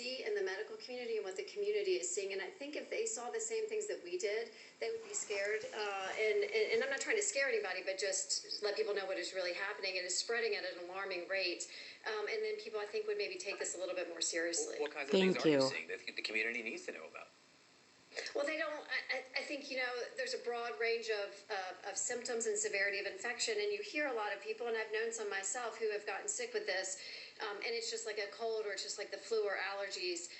see in the medical community and what the community is seeing. And I think if they saw the same things that we did, they would be scared. And I'm not trying to scare anybody, but just let people know what is really happening. It is spreading at an alarming rate. And then people, I think, would maybe take this a little bit more seriously. What kinds of things are you seeing that the community needs to know about? Well, they don't. I think, there's a broad range of symptoms and severity of infection, and you hear a lot of people, and I've known some myself who have gotten sick with this, and it's just like a cold or it's just like the flu or allergies.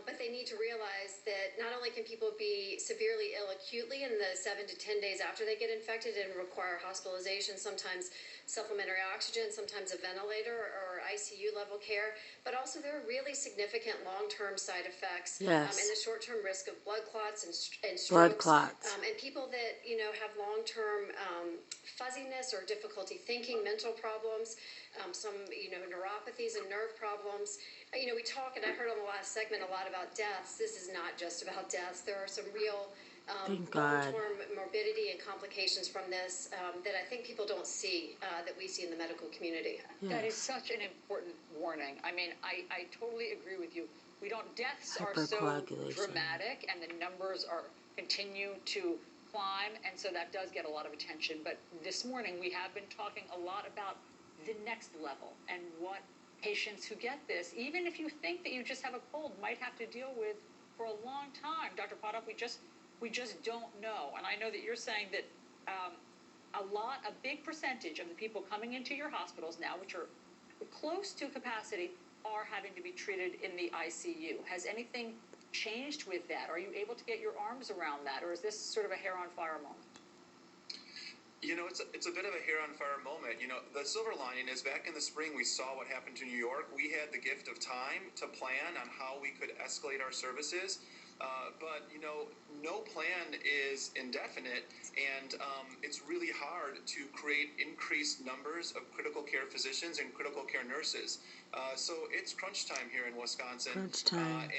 But they need to realize that not only can people be severely ill acutely in the 7 to 10 days after they get infected and require hospitalization, sometimes supplementary oxygen, sometimes a ventilator or ICU level care, but also there are really significant long-term side effects, and the short-term risk of blood clots and strokes. Blood clots. And people that, have long-term fuzziness or difficulty thinking, mental problems, some, neuropathies and nerve problems. We talk, and I heard on the last segment a lot about deaths. This is not just about deaths. There are some real long-term morbidity and complications from this that I think people don't see, that we see in the medical community. Yes. That is such an important warning. I mean, I totally agree with you. Deaths are so dramatic, and the numbers continue to climb, and so that does get a lot of attention. But this morning we have been talking a lot about the next level and what patients who get this, even if you think that you just have a cold, might have to deal with for a long time. Dr. Potoff, we just don't know. And I know that you're saying that a big percentage of the people coming into your hospitals now, which are close to capacity, are having to be treated in the ICU. Has anything changed with that? Are you able to get your arms around that, or is this sort of a hair on fire moment? It's a bit of a hair on fire moment. The silver lining is back in the spring we saw what happened to New York. We had the gift of time to plan on how we could escalate our services. But no plan is indefinite, and it's really hard to create increased numbers of critical care physicians and critical care nurses. So it's crunch time here in Wisconsin. Crunch time.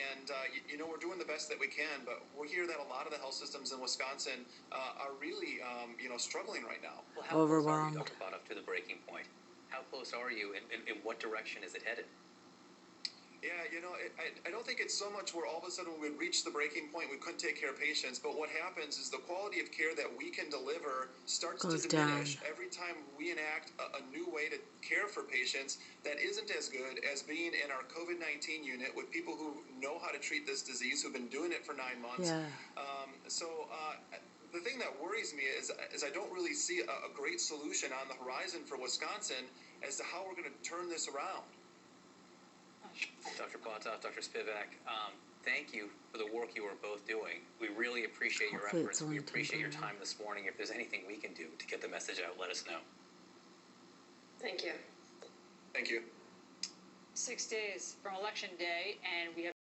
We're doing the best that we can, but we hear that a lot of the health systems in Wisconsin are really, struggling right now. Well, how close are you, Dr. Potoff, to the breaking point? How close are you, and in what direction is it headed? Yeah, I don't think it's so much where all of a sudden we reach the breaking point, we couldn't take care of patients, but what happens is the quality of care that we can deliver starts to diminish every time we enact a new way to care for patients that isn't as good as being in our COVID-19 unit with people who know how to treat this disease, who've been doing it for 9 months. Yeah. The thing that worries me is I don't really see a great solution on the horizon for Wisconsin as to how we're going to turn this around. Dr. Potoff, Dr. Spivak, thank you for the work you are both doing. We really appreciate your efforts. We appreciate your time this morning. If there's anything we can do to get the message out, let us know. Thank you. Thank you. 6 days from Election Day, and we have